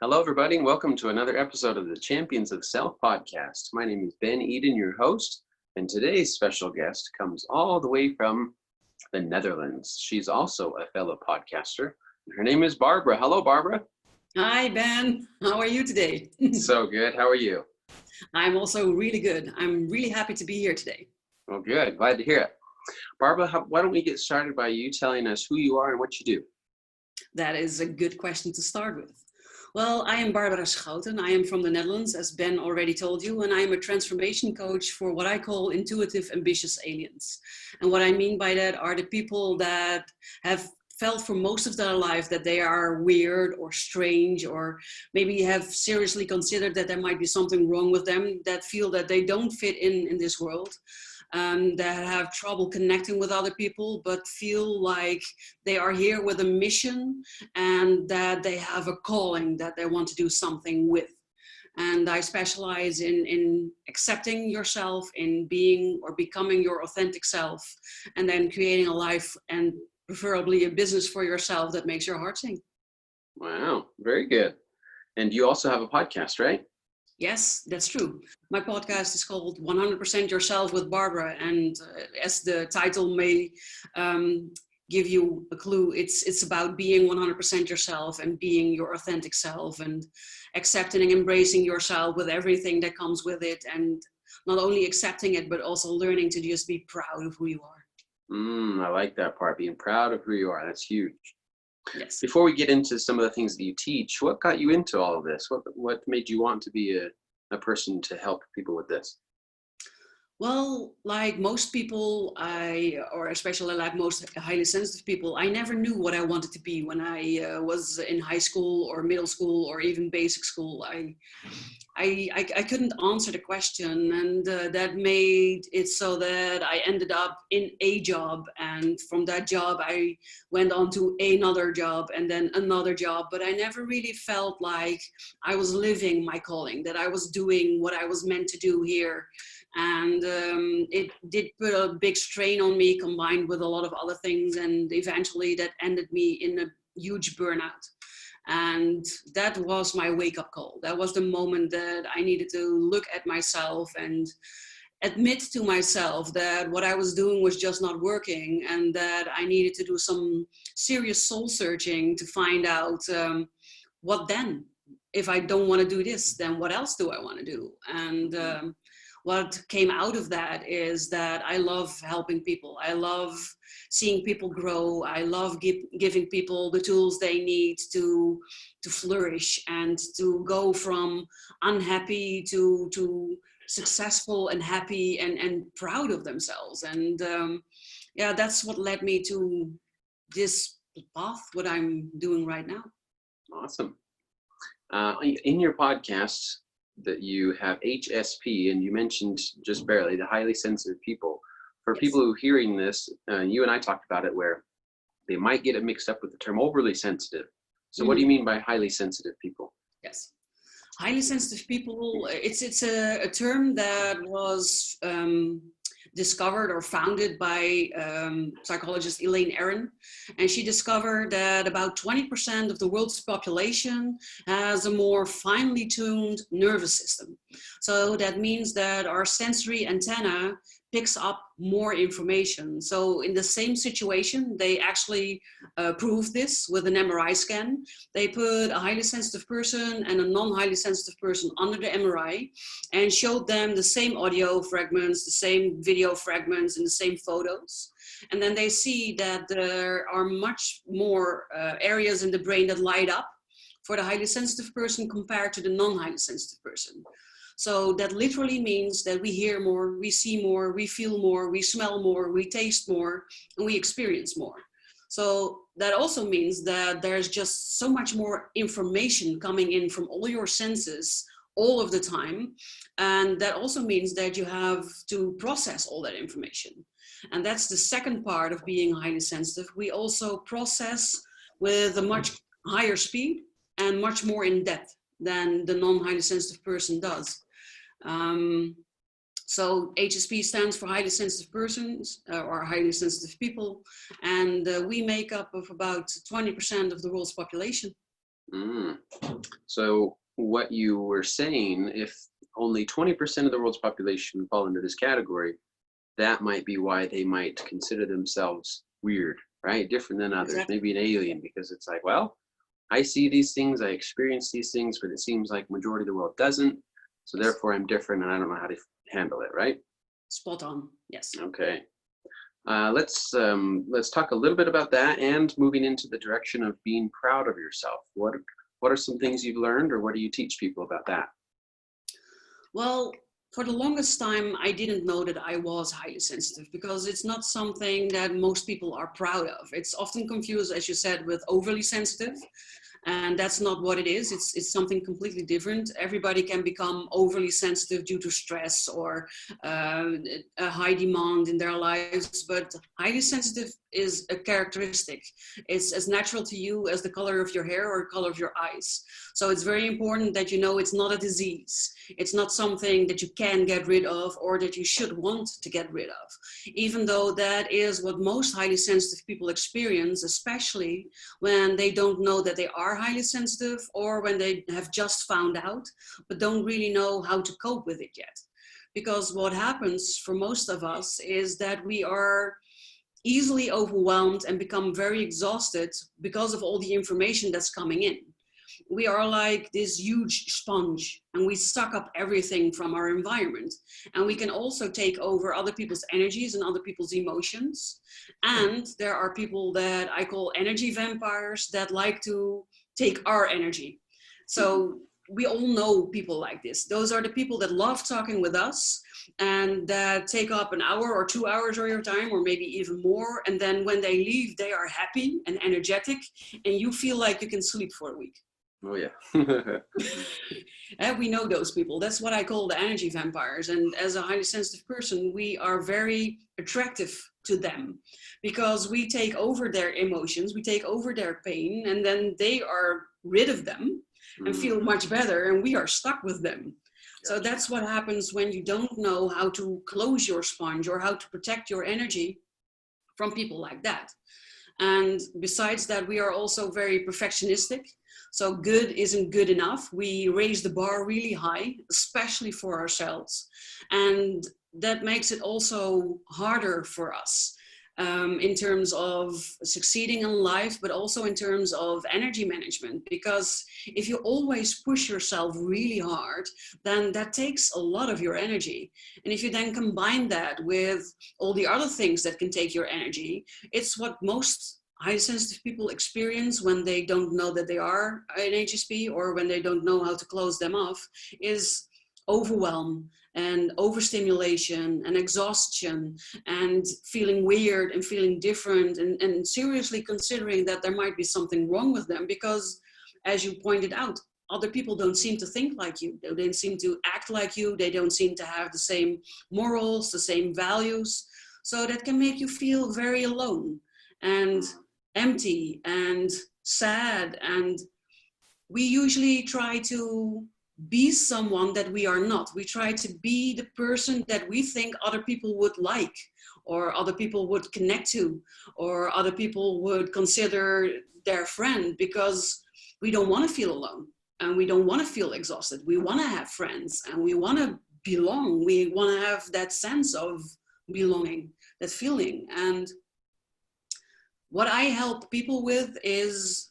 Hello, everybody, and welcome to another episode of the Champions of Self podcast. My name is Ben Eden, your host, and today's special guest comes all the way from the Netherlands. She's also a fellow podcaster. Her name is Barbara. Hello, Barbara. Hi, Ben. How are you today? So good. How are you? I'm also really good. I'm really happy to be here today. Well, good. Glad to hear it. Barbara, why don't we get started by you telling us who you are and what you do? That is a good question to start with. Well, I am Barbera Schouten. I am from the Netherlands, as Ben already told you, and I am a transformation coach for what I call intuitive, ambitious aliens. And what I mean by that are the people that have felt for most of their life that they are weird or strange, or maybe have seriously considered that there might be something wrong with them, that feel that they don't fit in this world. That have trouble connecting with other people, but feel like they are here with a mission and that they have a calling that they want to do something with. And I specialize in accepting yourself, in being or becoming your authentic self, and then creating a life and preferably a business for yourself that makes your heart sing. Wow, very good. And you also have a podcast, right? Yes, that's true. My podcast is called 100% Yourself with Barbara. And as the title may give you a clue, it's about being 100% yourself and being your authentic self and accepting and embracing yourself with everything that comes with it. And not only accepting it, but also learning to just be proud of who you are. I like that part, being proud of who you are. That's huge. Yes. Before we get into some of the things that you teach, what got you into all of this? What made you want to be a person to help people with this? Well, like most people, or especially like most highly sensitive people, I never knew what I wanted to be when I was in high school or middle school or even basic school. I couldn't answer the question, and that made it so that I ended up in a job, and from that job I went on to another job and then another job, but I never really felt like I was living my calling, that I was doing what I was meant to do here. And it did put a big strain on me, combined with a lot of other things, and eventually that ended me in a huge burnout. And that was my wake-up call. That was the moment that I needed to look at myself and admit to myself that what I was doing was just not working, and that I needed to do some serious soul searching to find out what then? If I don't want to do this, then what else do I want to do? And what came out of that is that I love helping people. I love seeing people grow. I love giving people the tools they need to flourish and to go from unhappy to successful and happy and proud of themselves. And yeah, that's what led me to this path, what I'm doing right now. Awesome. In your podcast that you have HSP, and you mentioned just barely the highly sensitive people. For Yes. people who are hearing this, you and I talked about it, where they might get it mixed up with the term overly sensitive. So what do you mean by highly sensitive people? Yes. Highly sensitive people, it's a term that was discovered or founded by psychologist Elaine Aron. And she discovered that about 20% of the world's population has a more finely tuned nervous system. So that means that our sensory antenna picks up more information. So in the same situation, they actually proved this with an MRI scan. They put a highly sensitive person and a non-highly sensitive person under the MRI and showed them the same audio fragments, the same video fragments, and the same photos. And then they see that there are much more areas in the brain that light up for the highly sensitive person compared to the non-highly sensitive person. So that literally means that we hear more, we see more, we feel more, we smell more, we taste more, and we experience more. So that also means that there's just so much more information coming in from all your senses all of the time. And that also means that you have to process all that information. And that's the second part of being highly sensitive. We also process with a much higher speed and much more in depth than the non-highly sensitive person does. So HSP stands for highly sensitive persons or highly sensitive people, and we make up of about 20% of the world's population. So what you were saying, if only 20% of the world's population fall into this category, that might be why they might consider themselves weird, right? Different than others, Exactly. maybe an alien, because it's like, well, I see these things, I experience these things, but it seems like majority of the world doesn't. So Yes. therefore I'm different and I don't know how to handle it, right? Spot on. Yes. Okay. Let's talk a little bit about that and moving into the direction of being proud of yourself. What are some things you've learned, or what do you teach people about that? Well, for the longest time, I didn't know that I was highly sensitive because it's not something that most people are proud of. It's often confused, as you said, with overly sensitive. And that's not what it is. It's something completely different. Everybody can become overly sensitive due to stress or a high demand in their lives, but highly sensitive is a characteristic. It's as natural to you as the color of your hair or color of your eyes. So it's very important that you know it's not a disease. It's not something that you can get rid of or that you should want to get rid of, even though that is what most highly sensitive people experience, especially when they don't know that they are highly sensitive, or when they have just found out but don't really know how to cope with it yet. Because what happens for most of us is that we are easily overwhelmed and become very exhausted because of all the information that's coming in. We are like this huge sponge and we suck up everything from our environment, and we can also take over other people's energies and other people's emotions. And there are people that I call energy vampires that like to take our energy. Mhm. So we all know people like this. Those are the people that love talking with us and that take up an hour or 2 hours of your time, or maybe even more, and then when they leave they are happy and energetic and you feel like you can sleep for a week. Oh yeah. And we know those people. That's what I call the energy vampires. And as a highly sensitive person, we are very attractive to them because we take over their emotions, we take over their pain, and then they are rid of them and feel Mm, much better, and we are stuck with them. So gotcha. that's what happens when you don't know how to close your sponge or how to protect your energy from people like that. And besides that, we are also very perfectionistic. So good isn't good enough. We raise the bar really high, especially for ourselves. And that makes it also harder for us in terms of succeeding in life, but also in terms of energy management. Because if you always push yourself really hard, then that takes a lot of your energy. And if you then combine that with all the other things that can take your energy, it's what most highly sensitive people experience when they don't know that they are an HSP, or when they don't know how to close them off, is overwhelm and overstimulation and exhaustion and feeling weird and feeling different, and seriously considering that there might be something wrong with them because, as you pointed out, other people don't seem to think like you. They don't seem to act like you. They don't seem to have the same morals, the same values. So that can make you feel very alone and Mm, empty and sad. And we usually try to be someone that we are not. We try to be the person that we think other people would like, or other people would connect to, or other people would consider their friend, because we don't want to feel alone and we don't want to feel exhausted. We want to have friends and we want to belong. We want to have that sense of belonging, that feeling. And what I help people with is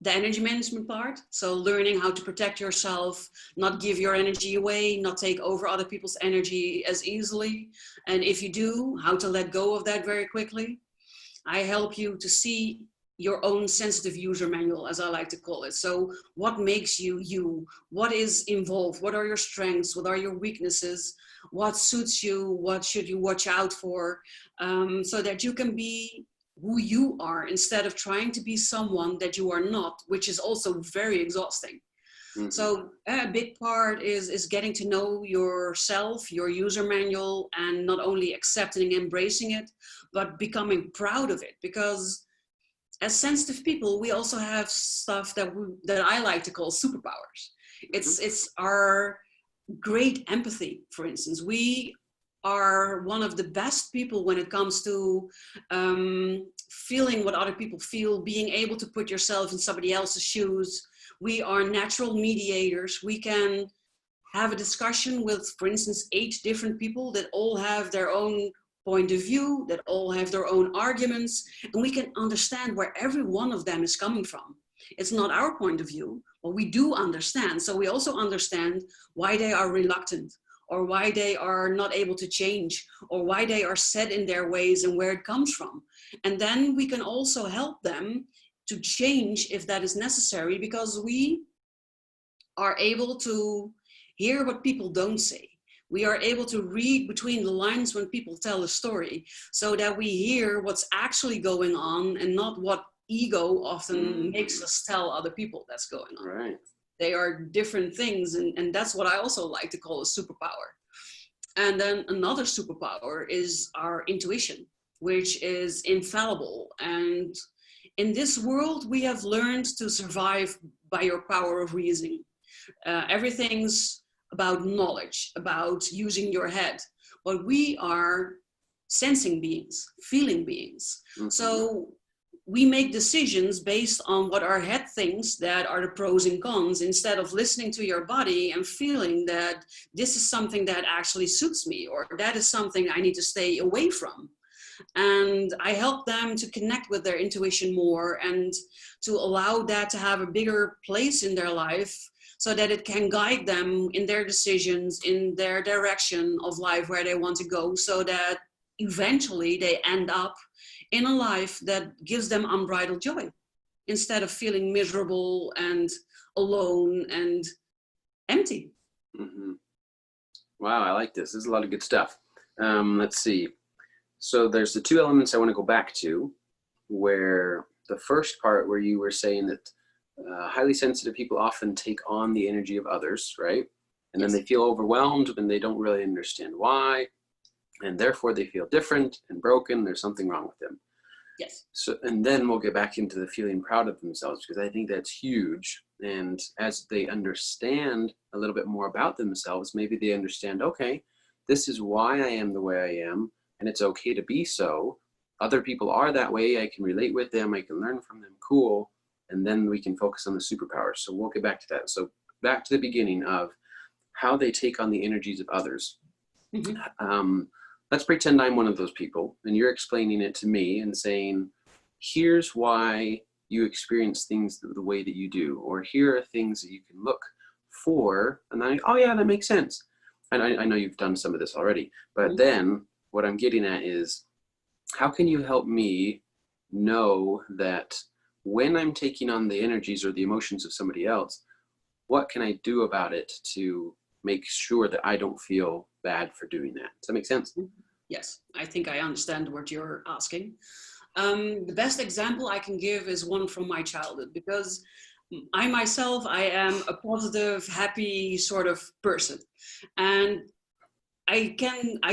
the energy management part. So learning how to protect yourself, not give your energy away, not take over other people's energy as easily. And if you do, how to let go of that very quickly. I help you to see your own sensitive user manual, as I like to call it. So what makes you you? What is involved? What are your strengths? What are your weaknesses? What suits you? What should you watch out for? So that you can be who you are instead of trying to be someone that you are not, which is also very exhausting. mhm. So a big part is getting to know yourself, your user manual, and not only accepting and embracing it, but becoming proud of it. Because as sensitive people, we also have stuff that I like to call superpowers. Mhm. It's our great empathy, for instance. We are one of the best people when it comes to feeling what other people feel, being able to put yourself in somebody else's shoes. We are natural mediators. We can have a discussion with, for instance, 8 different people that all have their own point of view, that all have their own arguments, and we can understand where every one of them is coming from. It's not our point of view, but we do understand. So we also understand why they are reluctant, or why they are not able to change, or why they are set in their ways and where it comes from. And then we can also help them to change if that is necessary, because we are able to hear what people don't say. We are able to read between the lines when people tell a story, so that we hear what's actually going on and not what ego often makes us tell other people that's going on. Right. They are different things, and that's what I also like to call a superpower. And then another superpower is our intuition, which is infallible. And in this world, we have learned to survive by your power of reasoning. Everything's about knowledge, about using your head. But we are sensing beings, feeling beings. Mm-hmm. So we make decisions based on what our head thinks that are the pros and cons, instead of listening to your body and feeling that this is something that actually suits me, or that is something I need to stay away from. And I help them to connect with their intuition more, and to allow that to have a bigger place in their life, so that it can guide them in their decisions, in their direction of life, where they want to go, so that eventually they end up in a life that gives them unbridled joy, instead of feeling miserable and alone and empty. Mm-hmm. Wow, I like this. This is a lot of good stuff. Let's see. So there's the 2 elements I want to go back to, where the first part where you were saying that highly sensitive people often take on the energy of others, right? And yes. Then they feel overwhelmed and they don't really understand why. And therefore they feel different and broken. There's something wrong with them. Yes. So, and then we'll get back into the feeling proud of themselves, because I think that's huge. And as they understand a little bit more about themselves, maybe they understand, okay, this is why I am the way I am, and it's okay to be so. Other people are that way. I can relate with them. I can learn from them. Cool. And then we can focus on the superpowers. So we'll get back to that. So back to the beginning of how they take on the energies of others. Mm-hmm. Let's pretend I'm one of those people, and you're explaining it to me and saying, here's why you experience things the way that you do, or here are things that you can look for. And then, oh yeah, that makes sense. And I know you've done some of this already, but mm-hmm. Then what I'm getting at is, how can you help me know that when I'm taking on the energies or the emotions of somebody else, what can I do about it to make sure that I don't feel bad for doing that? Does that make sense? Yes, I think I understand what you're asking. The best example I can give is one from my childhood, because I myself, I am a positive, happy sort of person. And I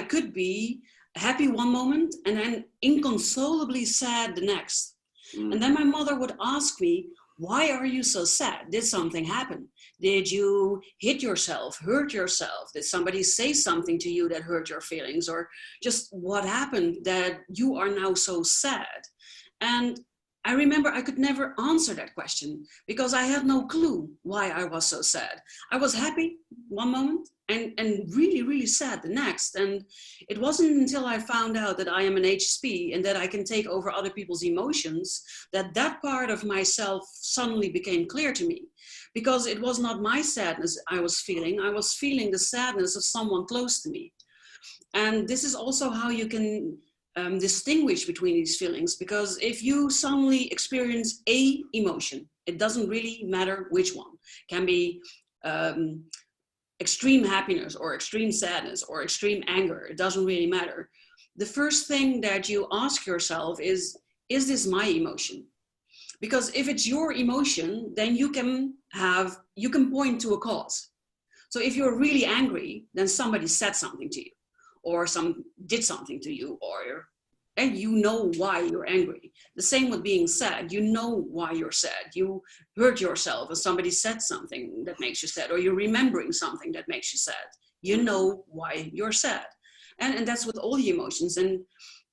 could be happy one moment and then inconsolably sad the next. And then my mother would ask me, why are you so sad? Did something happen? Did you hit yourself, hurt yourself? Did somebody say something to you that hurt your feelings? Or just what happened that you are now so sad? And I remember I could never answer that question, because I had no clue why I was so sad. I was happy one moment and really, really sad the next. And it wasn't until I found out that I am an HSP and that I can take over other people's emotions, that that part of myself suddenly became clear to me. Because it was not my sadness I was feeling the sadness of someone close to me. And this is also how you can distinguish between these feelings, because if you suddenly experience a emotion, it doesn't really matter which one. It can be extreme happiness or extreme sadness or extreme anger. It doesn't really matter. The first thing that you ask yourself is this my emotion? Because if it's your emotion, then you can point to a cause. So if you're really angry, then somebody said something to you, or did something to you, and you know why you're angry. The same with being sad. You know why you're sad. You hurt yourself and somebody said something that makes you sad, or you're remembering something that makes you sad. You know why you're sad. And that's with all the emotions. And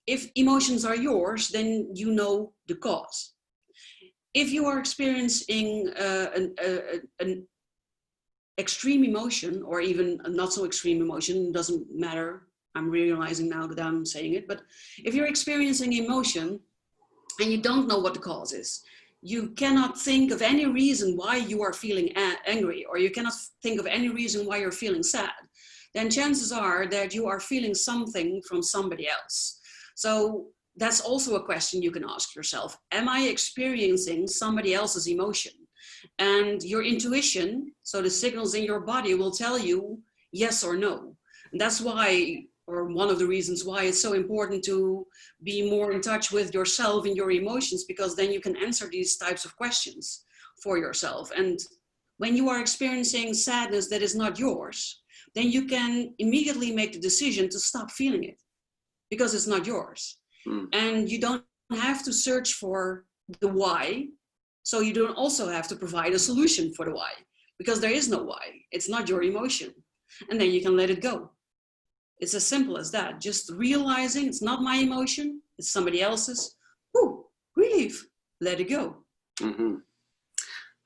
if emotions are yours, then you know the cause. if you are experiencing an extreme emotion, or even a not so extreme emotion, doesn't matter. I'm realizing now that I'm saying it, but if you're experiencing emotion and you don't know what the cause is, you cannot think of any reason why you are feeling angry, or you cannot think of any reason why you're feeling sad, then chances are that you are feeling something from somebody else. So that's also a question you can ask yourself. Am I experiencing somebody else's emotion? And your intuition, so the signals in your body, will tell you yes or no. And that's why, or one of the reasons why, it's so important to be more in touch with yourself and your emotions, because then you can answer these types of questions for yourself. And when you are experiencing sadness that is not yours, then you can immediately make the decision to stop feeling it, because it's not yours. And you don't have to search for the why. So you don't also have to provide a solution for the why, because there is no why. It's not your emotion. And then you can let it go. It's as simple as that. Just realizing it's not my emotion, it's somebody else's. Whew, relief, let it go. Mm-hmm.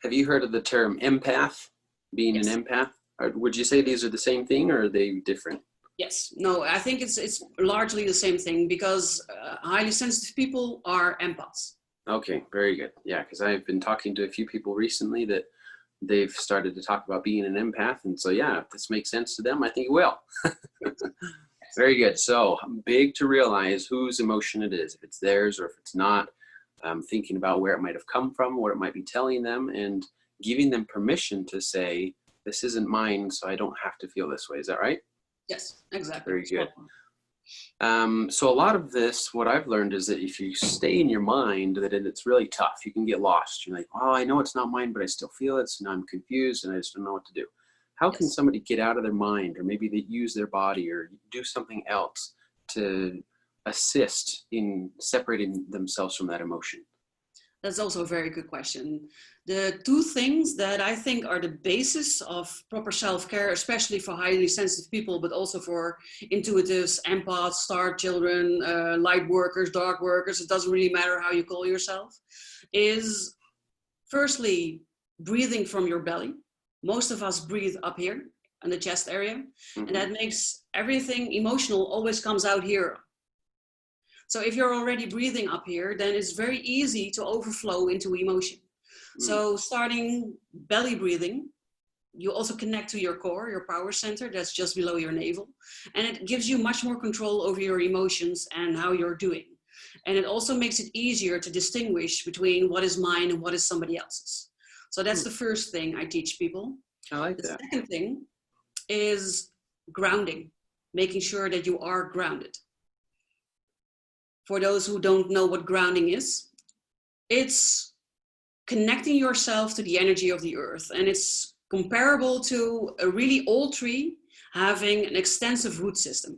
Have you heard of the term empath, being Yes. an empath? Or would you say these are the same thing, or are they different? Yes, no, I think it's largely the same thing, because highly sensitive people are empaths. Okay, very good. Yeah, because I've been talking to a few people recently that they've started to talk about being an empath. And so, yeah, if this makes sense to them, I think it will. Very good. So big to realize whose emotion it is, if it's theirs or if it's not, thinking about where it might have come from, what it might be telling them, and giving them permission to say, this isn't mine, so I don't have to feel this way. Is that right? Yes, exactly. Very good. So a lot of this, what I've learned is that if you stay in your mind, that it's really tough. You can get lost. You're like, oh, I know it's not mine, but I still feel it. So now I'm confused and I just don't know what to do. How can Yes. somebody get out of their mind, or maybe they use their body or do something else to assist in separating themselves from that emotion? That's also a very good question. The two things that I think are the basis of proper self-care, especially for highly sensitive people, but also for intuitives, empaths, star children, light workers, dark workers, it doesn't really matter how you call yourself, is firstly, breathing from your belly. Most of us breathe up here in the chest area, and that makes everything emotional always comes out here. So if you're already breathing up here, then it's very easy to overflow into emotion. So starting belly breathing, you also connect to your core, your power center, that's just below your navel. And it gives you much more control over your emotions and how you're doing. And it also makes it easier to distinguish between what is mine and what is somebody else's. So that's the first thing I teach people. I like The that. second thing is grounding, making sure that you are grounded. For those who don't know what grounding is, it's connecting yourself to the energy of the earth. And it's comparable to a really old tree having an extensive root system.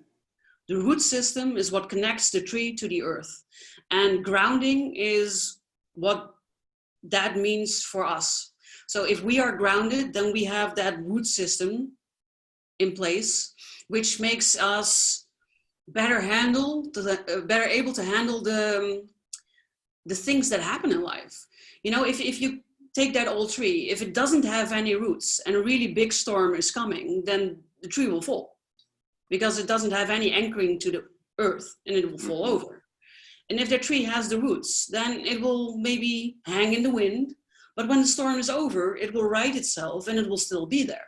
The root system is what connects the tree to the earth. And grounding is what that means for us. So if we are grounded, then we have that root system in place, which makes us better better able to handle the things that happen in life. You know, if you take that old tree, if it doesn't have any roots and a really big storm is coming, then the tree will fall because it doesn't have any anchoring to the earth and it will fall over. And if the tree has the roots, then it will maybe hang in the wind, but when the storm is over, it will right itself and it will still be there.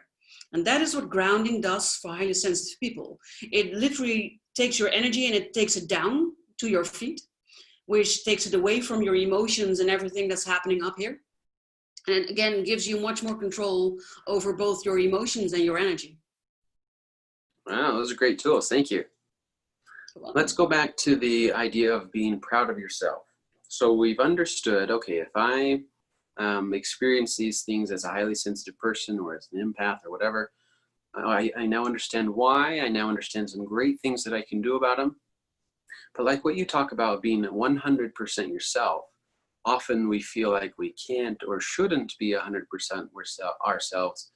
And that is what grounding does for highly sensitive people. It literally takes your energy and it takes it down to your feet, which takes it away from your emotions and everything that's happening up here. And again, gives you much more control over both your emotions and your energy. Wow, those are great tools. Thank you. Let's go back to the idea of being proud of yourself. So we've understood, okay, if I experience these things as a highly sensitive person or as an empath or whatever, I now understand why. I now understand some great things that I can do about them. But like what you talk about being 100% yourself, often we feel like we can't or shouldn't be 100% ourselves,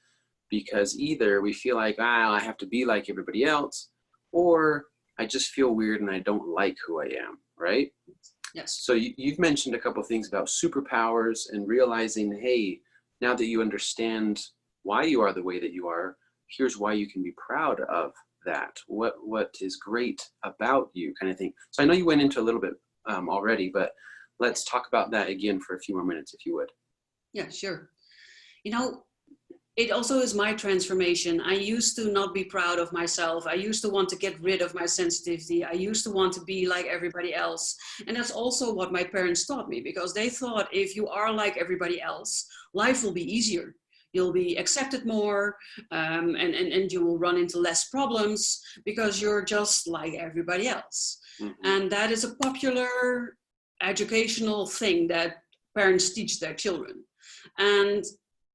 because either we feel like, I have to be like everybody else, or I just feel weird and I don't like who I am, right? Yes. So you've mentioned a couple of things about superpowers and realizing, hey, now that you understand why you are the way that you are, here's why you can be proud of that. What is great about you, kind of thing. So I know you went into a little bit already, but let's talk about that again for a few more minutes, if you would. Yeah, sure. You know, it also is my transformation. I used to not be proud of myself. I used to want to get rid of my sensitivity. I used to want to be like everybody else. And that's also what my parents taught me, because they thought if you are like everybody else, life will be easier. You'll be accepted more, and you will run into less problems because you're just like everybody else. Mm-hmm. And that is a popular educational thing that parents teach their children. And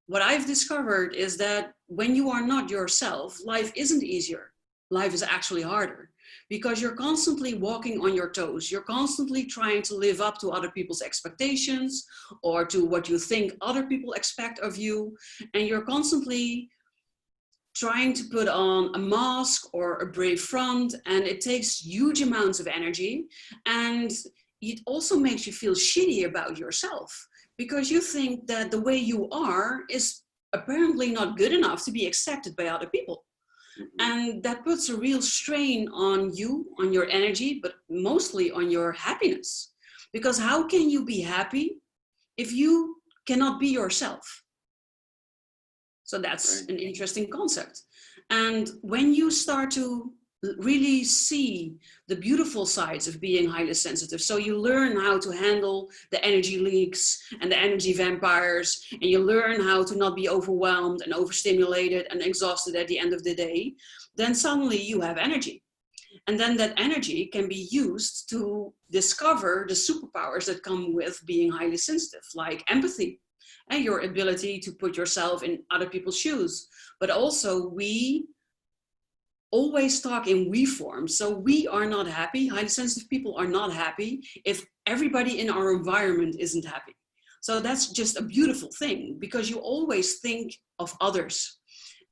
what I've discovered is that when you are not yourself, life isn't easier. Life is actually harder because you're constantly walking on your toes. You're constantly trying to live up to other people's expectations or to what you think other people expect of you. And you're constantly trying to put on a mask or a brave front. And it takes huge amounts of energy. And it also makes you feel shitty about yourself, because you think that the way you are is apparently not good enough to be accepted by other people. Mm-hmm. And that puts a real strain on you, on your energy, but mostly on your happiness. Because how can you be happy if you cannot be yourself? So that's Right. an interesting concept. And when you start to really see the beautiful sides of being highly sensitive, so you learn how to handle the energy leaks and the energy vampires, and you learn how to not be overwhelmed and overstimulated and exhausted at the end of the day, then suddenly you have energy. And then that energy can be used to discover the superpowers that come with being highly sensitive, like empathy and your ability to put yourself in other people's shoes. But also, we always talk in we form. So we are not happy. Highly sensitive people are not happy if everybody in our environment isn't happy. So that's just a beautiful thing, because you always think of others.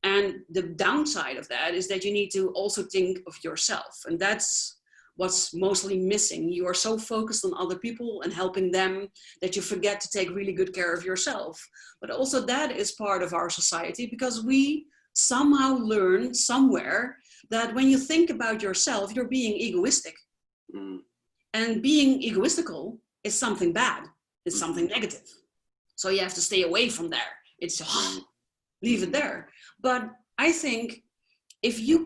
And the downside of that is that you need to also think of yourself. And that's what's mostly missing. You are so focused on other people and helping them that you forget to take really good care of yourself. But also that is part of our society, because we somehow learn somewhere that when you think about yourself, you're being egoistic. Mm-hmm. And being egoistical is something bad. It's Mm-hmm. something negative. So you have to stay away from there. It's leave it there. But I think if you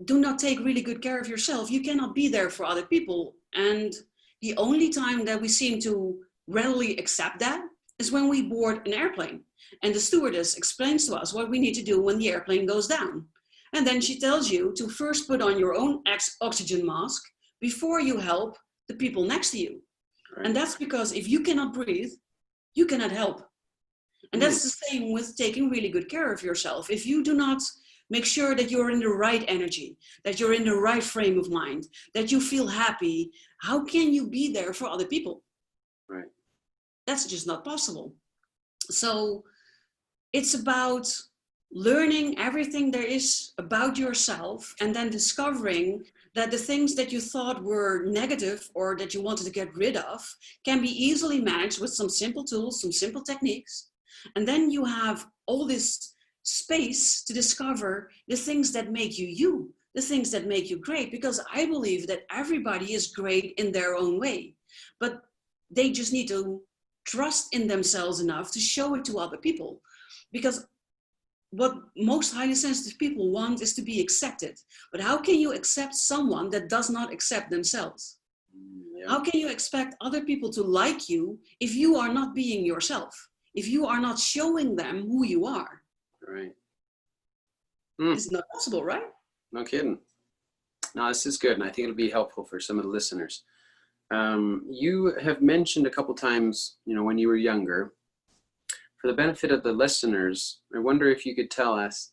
do not take really good care of yourself, you cannot be there for other people. And the only time that we seem to readily accept that is when we board an airplane and the stewardess explains to us what we need to do when the airplane goes down. And then she tells you to first put on your own oxygen mask before you help the people next to you. Right. And that's because if you cannot breathe, you cannot help. And that's the same with taking really good care of yourself. If you do not make sure that you're in the right energy, that you're in the right frame of mind, that you feel happy, how can you be there for other people? Right. That's just not possible. So it's about learning everything there is about yourself and then discovering that the things that you thought were negative or that you wanted to get rid of can be easily managed with some simple tools, some simple techniques. And then you have all this space to discover the things that make you you, the things that make you great, because I believe that everybody is great in their own way, but they just need to trust in themselves enough to show it to other people. Because what most highly sensitive people want is to be accepted. But how can you accept someone that does not accept themselves? Yeah. How can you expect other people to like you if you are not being yourself? If you are not showing them who you are? Right. It's not possible, right? No kidding. No, this is good, and I think it'll be helpful for some of the listeners. You have mentioned a couple times, when you were younger. For the benefit of the listeners, I wonder if you could tell us,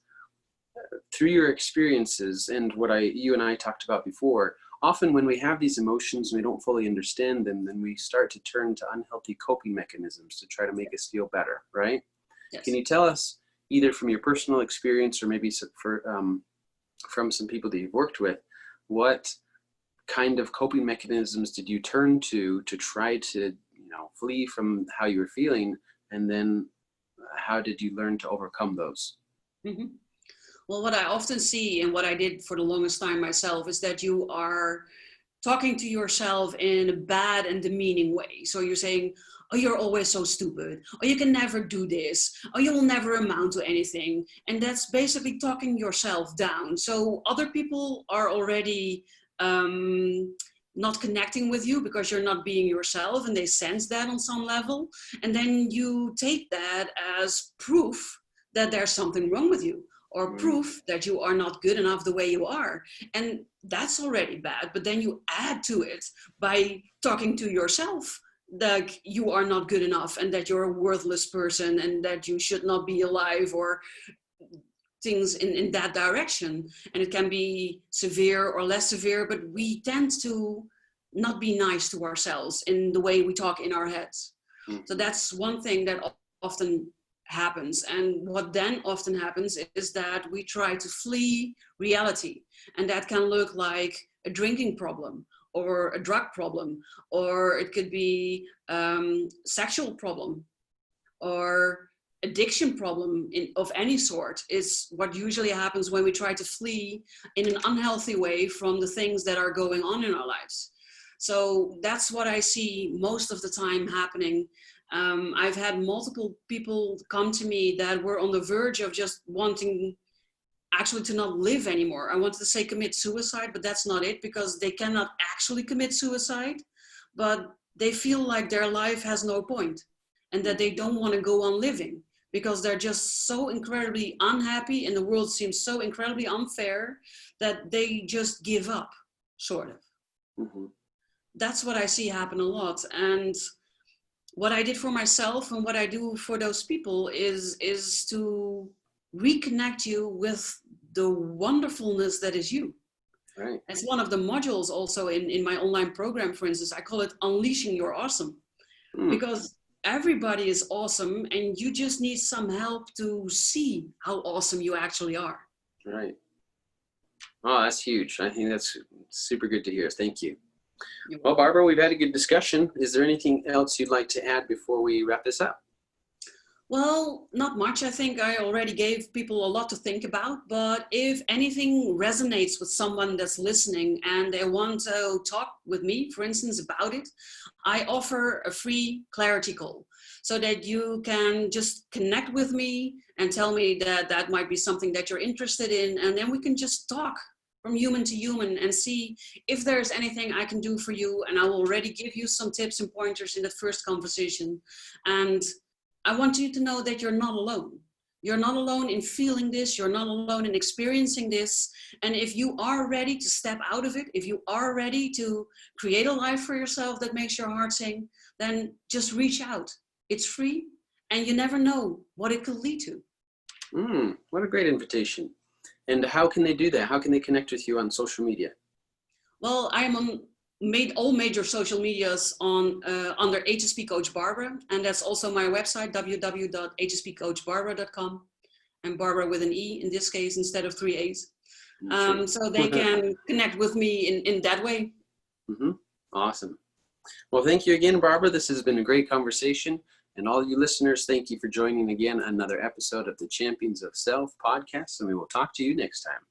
through your experiences and what you and I talked about before, often when we have these emotions and we don't fully understand them, then we start to turn to unhealthy coping mechanisms to try to make us feel better, right? Yes. Can you tell us, either from your personal experience or maybe from some people that you've worked with, what kind of coping mechanisms did you turn to try to, flee from how you were feeling? And then how did you learn to overcome those? Mhm. Well, what I often see and what I did for the longest time myself is that you are talking to yourself in a bad and demeaning way. So you're saying, oh, you're always so stupid. Oh, you can never do this. Oh, you will never amount to anything. And that's basically talking yourself down. So other people are already not connecting with you because you're not being yourself, and they sense that on some level. And then you take that as proof that there's something wrong with you, or proof that you are not good enough the way you are. And that's already bad. But then you add to it by talking to yourself that you are not good enough and that you're a worthless person and that you should not be alive, or things in that direction. And it can be severe or less severe, but we tend to not be nice to ourselves in the way we talk in our heads. So that's one thing that often happens. And what then often happens is that we try to flee reality. And that can look like a drinking problem or a drug problem, or it could be sexual problem or addiction problem of any sort. Is what usually happens when we try to flee in an unhealthy way from the things that are going on in our lives. So that's what I see most of the time happening. I've had multiple people come to me that were on the verge of just wanting actually to not live anymore. I wanted to say commit suicide, but that's not it, because they cannot actually commit suicide, but they feel like their life has no point and that they don't want to go on living because they're just so incredibly unhappy and the world seems so incredibly unfair that they just give up, sort of. Mm-hmm. That's what I see happen a lot. And what I did for myself and what I do for those people is to reconnect you with the wonderfulness that is you. Right. It's one of the modules also in my online program, for instance. I call it Unleashing Your Awesome. Because everybody is awesome and you just need some help to see how awesome you actually are. Right. Oh, that's huge. I think that's super good to hear. Thank you. Well, Barbara, we've had a good discussion. Is there anything else you'd like to add before we wrap this up? Well, not much. I think I already gave people a lot to think about, but if anything resonates with someone that's listening and they want to talk with me, for instance, about it, I offer a free clarity call so that you can just connect with me and tell me that that might be something that you're interested in. And then we can just talk from human to human and see if there's anything I can do for you. And I will already give you some tips and pointers in that first conversation. And I want you to know that you're not alone. You're not alone in feeling this. You're not alone in experiencing this. And if you are ready to step out of it, if you are ready to create a life for yourself that makes your heart sing, then just reach out. It's free and you never know what it could lead to. What a great invitation. And how can they do that? How can they connect with you on social media? Well, I am on all major social medias on under HSP Coach Barbara, and that's also my website, www.hspcoachbarbara.com, and Barbara with an E in this case instead of 3 A's. So they can connect with me in that way. Mm-hmm. Awesome. Well, thank you again, Barbara. This has been a great conversation. And all you listeners, thank you for joining again another episode of the Champions of Self podcast, and we will talk to you next time.